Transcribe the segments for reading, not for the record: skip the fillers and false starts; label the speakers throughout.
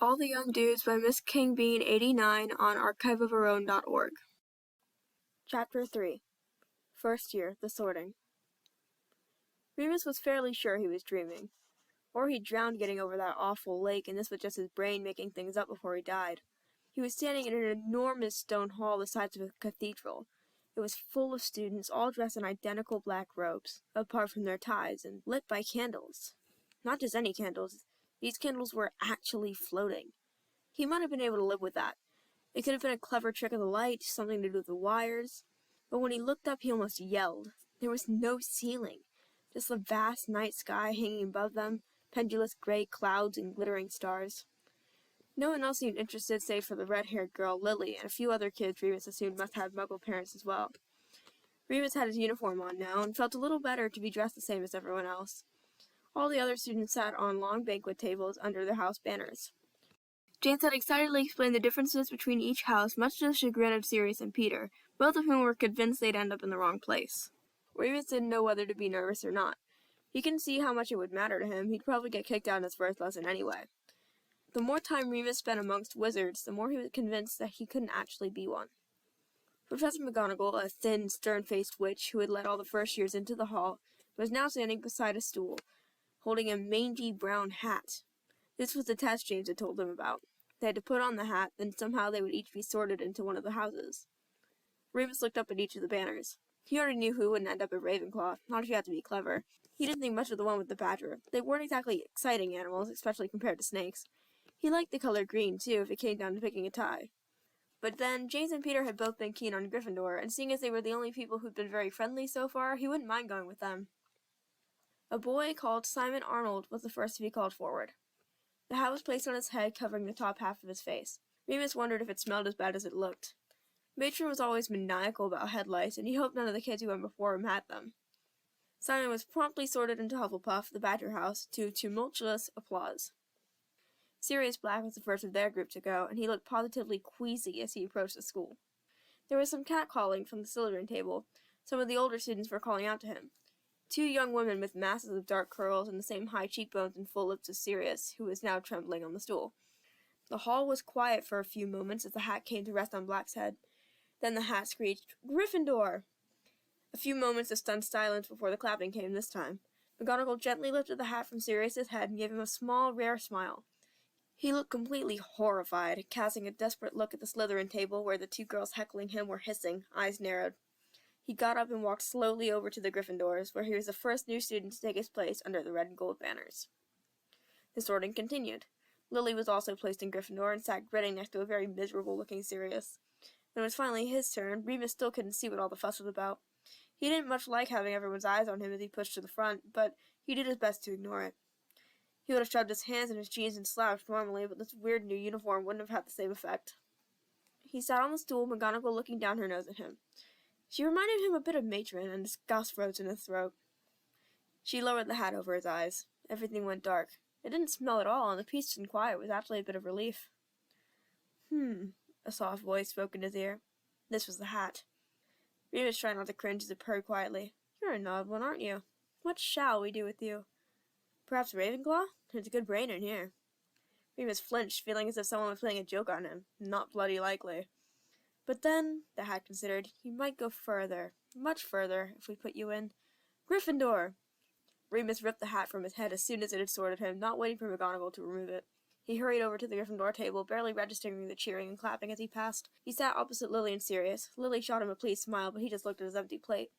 Speaker 1: All the Young Dudes by MsKingBean89 on archiveofourown.org. Chapter 3. First Year, The Sorting. Remus was fairly sure he was dreaming. Or he'd drowned getting over that awful lake, and this was just his brain making things up before he died. He was standing in an enormous stone hall the size of a cathedral. It was full of students, all dressed in identical black robes, apart from their ties, and lit by candles. Not just any candles. These candles were actually floating. He might have been able to live with that. It could have been a clever trick of the light, something to do with the wires. But when he looked up, he almost yelled. There was no ceiling. Just the vast night sky hanging above them, pendulous gray clouds and glittering stars. No one else seemed interested save for the red-haired girl, Lily, and a few other kids Remus assumed must have Muggle parents as well. Remus had his uniform on now, and felt a little better to be dressed the same as everyone else. All the other students sat on long banquet tables under their house banners. James had excitedly explained the differences between each house, much to the chagrin of Sirius and Peter, both of whom were convinced they'd end up in the wrong place. Remus didn't know whether to be nervous or not. He couldn't see how much it would matter to him. He'd probably get kicked out in his first lesson anyway. The more time Remus spent amongst wizards, the more he was convinced that he couldn't actually be one. Professor McGonagall, a thin, stern-faced witch who had let all the first years into the hall, was now standing beside a stool, holding a mangy brown hat. This was the test James had told them about. They had to put on the hat, then somehow they would each be sorted into one of the houses. Remus looked up at each of the banners. He already knew who wouldn't end up at Ravenclaw, not if you had to be clever. He didn't think much of the one with the badger. They weren't exactly exciting animals, especially compared to snakes. He liked the color green, too, if it came down to picking a tie. But then, James and Peter had both been keen on Gryffindor, and seeing as they were the only people who'd been very friendly so far, he wouldn't mind going with them. A boy called Simon Arnold was the first to be called forward. The hat was placed on his head, covering the top half of his face. Remus wondered if it smelled as bad as it looked. Matron was always maniacal about headlights, and he hoped none of the kids who went before him had them. Simon was promptly sorted into Hufflepuff, the Badger House, to tumultuous applause. Sirius Black was the first of their group to go, and he looked positively queasy as he approached the school. There was some catcalling from the Slytherin table. Some of the older students were calling out to him. Two young women with masses of dark curls and the same high cheekbones and full lips as Sirius, who was now trembling on the stool. The hall was quiet for a few moments as the hat came to rest on Black's head. Then the hat screeched, "Gryffindor!" A few moments of stunned silence before the clapping came this time. McGonagall gently lifted the hat from Sirius's head and gave him a small, rare smile. He looked completely horrified, casting a desperate look at the Slytherin table where the two girls heckling him were hissing, eyes narrowed. He got up and walked slowly over to the Gryffindors, where he was the first new student to take his place under the red and gold banners. The sorting continued. Lily was also placed in Gryffindor and sat grinning next to a very miserable-looking Sirius. When it was finally his turn, Remus still couldn't see what all the fuss was about. He didn't much like having everyone's eyes on him as he pushed to the front, but he did his best to ignore it. He would have shoved his hands in his jeans and slouched normally, but this weird new uniform wouldn't have had the same effect. He sat on the stool, McGonagall looking down her nose at him. She reminded him a bit of Matron, and disgust rose in his throat. She lowered the hat over his eyes. Everything went dark. It didn't smell at all, and the peace and quiet was actually a bit of relief. A soft voice spoke in his ear. This was the hat. Remus tried not to cringe as it purred quietly. "You're an odd one, aren't you? What shall we do with you? Perhaps Ravenclaw? There's a good brain in here." Remus flinched, feeling as if someone was playing a joke on him. Not bloody likely. "But then," the hat considered, "you might go further, much further, if we put you in Gryffindor." Remus ripped the hat from his head as soon as it had sorted him, not waiting for McGonagall to remove it. He hurried over to the Gryffindor table, barely registering the cheering and clapping as he passed. He sat opposite Lily and Sirius. Lily shot him a pleased smile, but he just looked at his empty plate.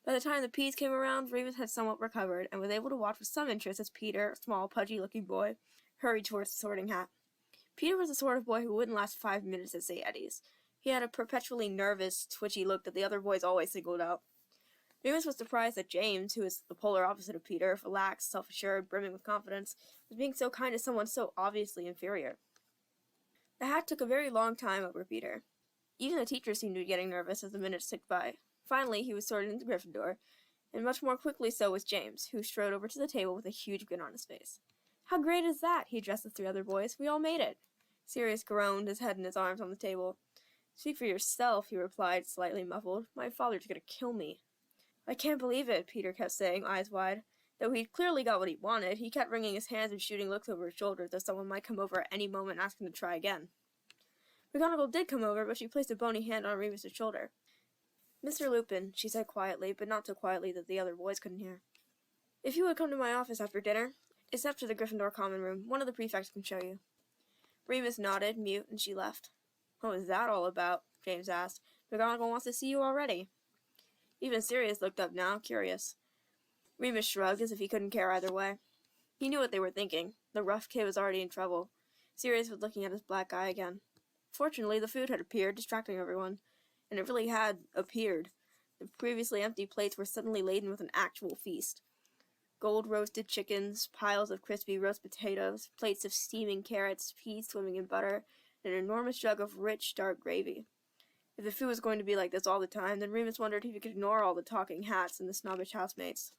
Speaker 1: By the time the peas came around, Remus had somewhat recovered, and was able to watch with some interest as Peter, a small, pudgy-looking boy, hurried towards the sorting hat. Peter was the sort of boy who wouldn't last 5 minutes at St. Eddie's. He had a perpetually nervous, twitchy look that the other boys always singled out. Remus was surprised that James, who was the polar opposite of Peter, relaxed, self-assured, brimming with confidence, was being so kind to someone so obviously inferior. The hat took a very long time over Peter. Even the teacher seemed to be getting nervous as the minutes ticked by. Finally, he was sorted into Gryffindor, and much more quickly so was James, who strode over to the table with a huge grin on his face. "How great is that?" he addressed the three other boys. "We all made it." Sirius groaned, his head in his arms on the table. "Speak for yourself," he replied, slightly muffled. "My father's gonna kill me." "I can't believe it," Peter kept saying, eyes wide. Though he'd clearly got what he wanted, he kept wringing his hands and shooting looks over his shoulders as someone might come over at any moment asking to try again. McGonagall did come over, but she placed a bony hand on Remus's shoulder. "Mr. Lupin," she said quietly, but not so quietly that the other boys couldn't hear. "If you would come to my office after dinner, it's up to the Gryffindor common room. One of the prefects can show you." Remus nodded, mute, and she left. "What was that all about?" James asked. "McGonagall wants to see you already." Even Sirius looked up now, curious. Remus shrugged, as if he couldn't care either way. He knew what they were thinking. The rough kid was already in trouble. Sirius was looking at his black eye again. Fortunately, the food had appeared, distracting everyone. And it really had appeared. The previously empty plates were suddenly laden with an actual feast. Gold-roasted chickens, piles of crispy roast potatoes, plates of steaming carrots, peas swimming in butter, and an enormous jug of rich, dark gravy. If the food was going to be like this all the time, then Remus wondered if he could ignore all the talking hats and the snobbish housemates.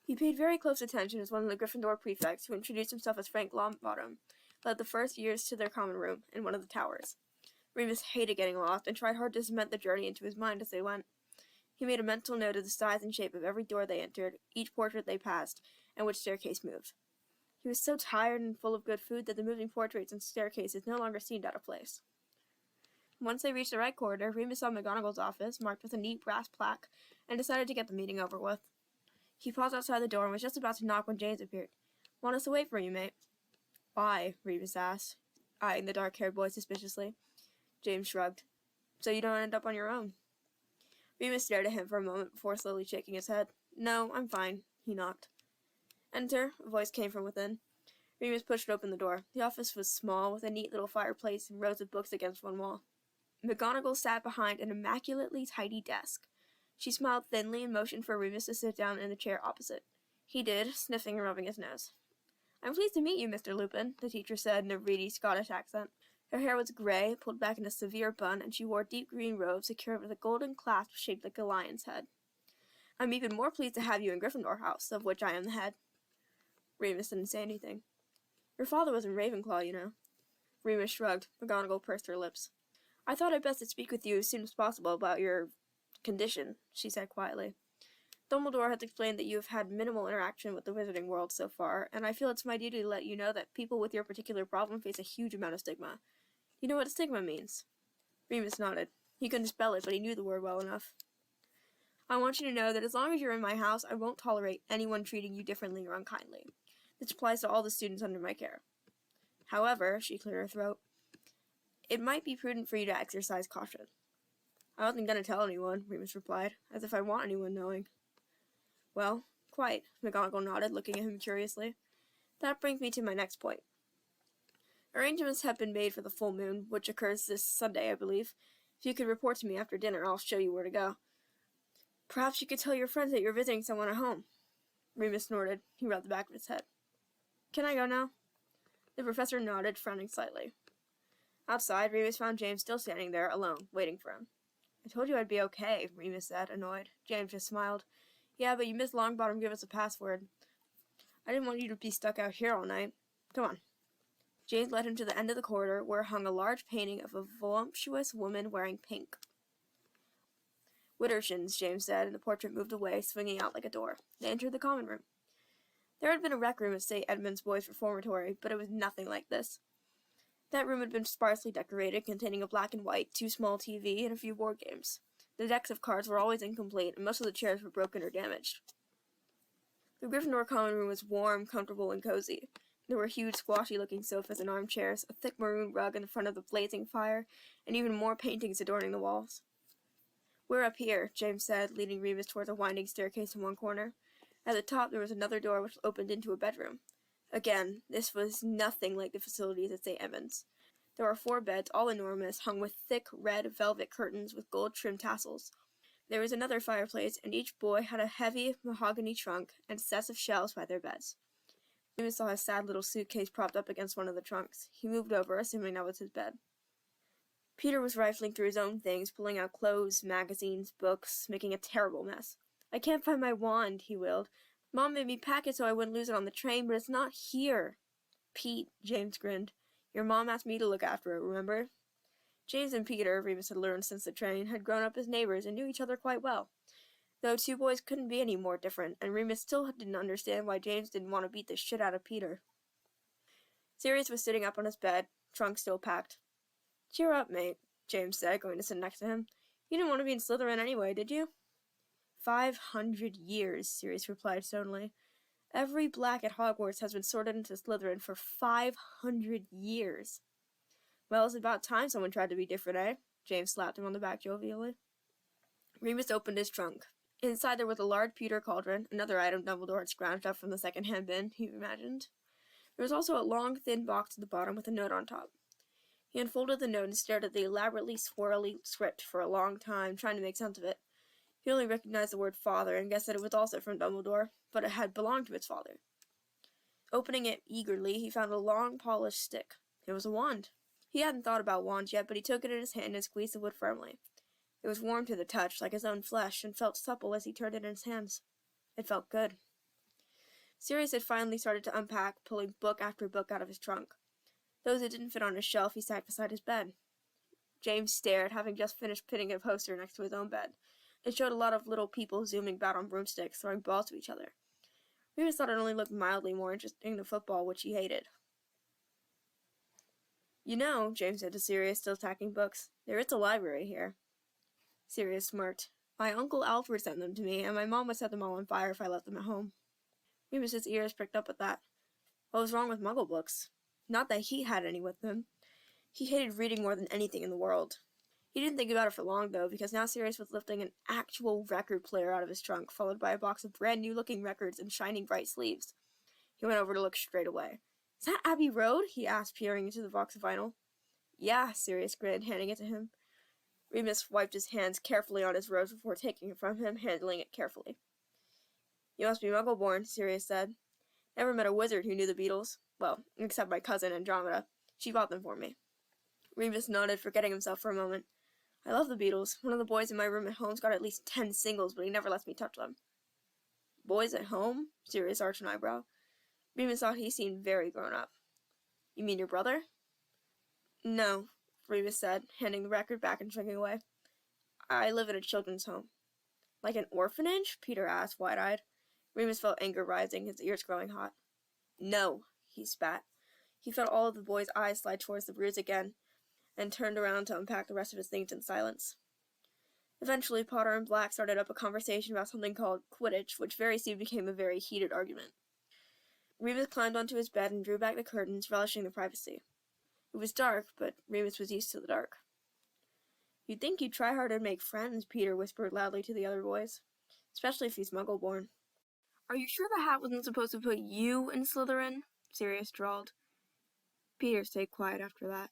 Speaker 1: He paid very close attention as one of the Gryffindor prefects, who introduced himself as Frank Longbottom, led the first years to their common room in one of the towers. Remus hated getting lost and tried hard to cement the journey into his mind as they went. He made a mental note of the size and shape of every door they entered, each portrait they passed, and which staircase moved. He was so tired and full of good food that the moving portraits and staircases no longer seemed out of place. Once they reached the right corridor, Remus saw McGonagall's office, marked with a neat brass plaque, and decided to get the meeting over with. He paused outside the door and was just about to knock when James appeared. "Want us to wait for you, mate?" "Why?" Remus asked, eyeing the dark-haired boy suspiciously. James shrugged. "So you don't end up on your own." Remus stared at him for a moment before slowly shaking his head. "No, I'm fine," he knocked. "Enter," a voice came from within. Remus pushed open the door. The office was small, with a neat little fireplace and rows of books against one wall. McGonagall sat behind an immaculately tidy desk. She smiled thinly and motioned for Remus to sit down in the chair opposite. He did, sniffing and rubbing his nose. "I'm pleased to meet you, Mr. Lupin," the teacher said in a reedy Scottish accent. Her hair was gray, pulled back in a severe bun, and she wore deep green robes secured with a golden clasp shaped like a lion's head. "I'm even more pleased to have you in Gryffindor House, of which I am the head." Remus didn't say anything. "Your father was in Ravenclaw, you know." Remus shrugged. McGonagall pursed her lips. "I thought I'd best to speak with you as soon as possible about your condition," she said quietly. "Dumbledore has explained that you have had minimal interaction with the wizarding world so far, and I feel it's my duty to let you know that people with your particular problem face a huge amount of stigma. You know what stigma means?" Remus nodded. He couldn't spell it, but he knew the word well enough. "I want you to know that as long as you're in my house, I won't tolerate anyone treating you differently or unkindly. This applies to all the students under my care. However," she cleared her throat, "it might be prudent for you to exercise caution." "I wasn't going to tell anyone," Remus replied, "as if I want anyone knowing." "Well, quite," McGonagall nodded, looking at him curiously. "That brings me to my next point. Arrangements have been made for the full moon, which occurs this Sunday, I believe. If you could report to me after dinner, I'll show you where to go. Perhaps you could tell your friends that you're visiting someone at home." Remus snorted. He rubbed the back of his head. "Can I go now?" The professor nodded, frowning slightly. Outside, Remus found James still standing there, alone, waiting for him. "I told you I'd be okay," Remus said, annoyed. James just smiled. "Yeah, but you missed Longbottom give us a password. I didn't want you to be stuck out here all night. Come on." James led him to the end of the corridor, where hung a large painting of a voluptuous woman wearing pink. "Widdershins," James said, and the portrait moved away, swinging out like a door. They entered the common room. There had been a rec room at St. Edmund's Boys' Reformatory, but it was nothing like this. That room had been sparsely decorated, containing a black and white, 2 small TV, and a few board games. The decks of cards were always incomplete, and most of the chairs were broken or damaged. The Gryffindor common room was warm, comfortable, and cozy. There were huge, squashy-looking sofas and armchairs, a thick maroon rug in front of the blazing fire, and even more paintings adorning the walls. "We're up here," James said, leading Remus towards a winding staircase in one corner. At the top there was another door which opened into a bedroom. Again, this was nothing like the facilities at St. Edmund's. There were 4 beds, all enormous, hung with thick red velvet curtains with gold-trimmed tassels. There was another fireplace, and each boy had a heavy mahogany trunk and sets of shelves by their beds. Remus saw his sad little suitcase propped up against one of the trunks. He moved over, assuming that was his bed. Peter was rifling through his own things, pulling out clothes, magazines, books, making a terrible mess. "I can't find my wand," he wailed. "Mom made me pack it so I wouldn't lose it on the train, but it's not here." "Pete," James grinned. "Your mom asked me to look after it, remember?" James and Peter, Remus had learned since the train, had grown up as neighbors and knew each other quite well. though two boys couldn't be any more different, and Remus still didn't understand why James didn't want to beat the shit out of Peter. Sirius was sitting up on his bed, trunk still packed. "Cheer up, mate," James said, going to sit next to him. "You didn't want to be in Slytherin anyway, did you?" 500 years, Sirius replied stonily. "Every black at Hogwarts has been sorted into Slytherin for 500 years. "Well, it's about time someone tried to be different, eh?" James slapped him on the back jovially. Remus opened his trunk. Inside there was a large pewter cauldron, another item Dumbledore had scrounged up from the second-hand bin, he imagined. There was also a long, thin box at the bottom with a note on top. He unfolded the note and stared at the elaborately swirly script for a long time, trying to make sense of it. He only recognized the word father and guessed that it was also from Dumbledore, but it had belonged to its father. Opening it eagerly, he found a long, polished stick. It was a wand. He hadn't thought about wands yet, but he took it in his hand and squeezed the wood firmly. It was warm to the touch, like his own flesh, and felt supple as he turned it in his hands. It felt good. Sirius had finally started to unpack, pulling book after book out of his trunk. Those that didn't fit on his shelf he stacked beside his bed. James stared, having just finished pinning a poster next to his own bed. It showed a lot of little people zooming about on broomsticks, throwing balls to each other. Remus thought it only looked mildly more interesting than football, which he hated. "You know," James said to Sirius, still stacking books, "there is a library here." Sirius smirked. "My Uncle Alfred sent them to me, and my mom would set them all on fire if I left them at home." Remus's ears pricked up at that. What was wrong with Muggle books? Not that he had any with him. He hated reading more than anything in the world. He didn't think about it for long, though, because now Sirius was lifting an actual record player out of his trunk, followed by a box of brand-new-looking records and shining bright sleeves. He went over to look straight away. "Is that Abbey Road?" he asked, peering into the box of vinyl. "Yeah," Sirius grinned, handing it to him. Remus wiped his hands carefully on his robes before taking it from him, handling it carefully. "You must be Muggle-born," Sirius said. "Never met a wizard who knew the Beatles. Well, except my cousin Andromeda. She bought them for me." Remus nodded, forgetting himself for a moment. "I love the Beatles. One of the boys in my room at home's got at least 10 singles, but he never lets me touch them." "Boys at home?" Sirius arched an eyebrow. Remus thought he seemed very grown up. "You mean your brother?" "No," Remus said, handing the record back and shrinking away. "I live in a children's home." "Like an orphanage?" Peter asked, wide-eyed. Remus felt anger rising, his ears growing hot. "No," he spat. He felt all of the boy's eyes slide towards the bruise again, and turned around to unpack the rest of his things in silence. Eventually, Potter and Black started up a conversation about something called Quidditch, which very soon became a very heated argument. Remus climbed onto his bed and drew back the curtains, relishing the privacy. It was dark, but Remus was used to the dark. "You'd think you'd try harder to make friends," Peter whispered loudly to the other boys. "Especially if he's Muggle-born." "Are you sure the hat wasn't supposed to put you in Slytherin?" Sirius drawled. Peter stayed quiet after that.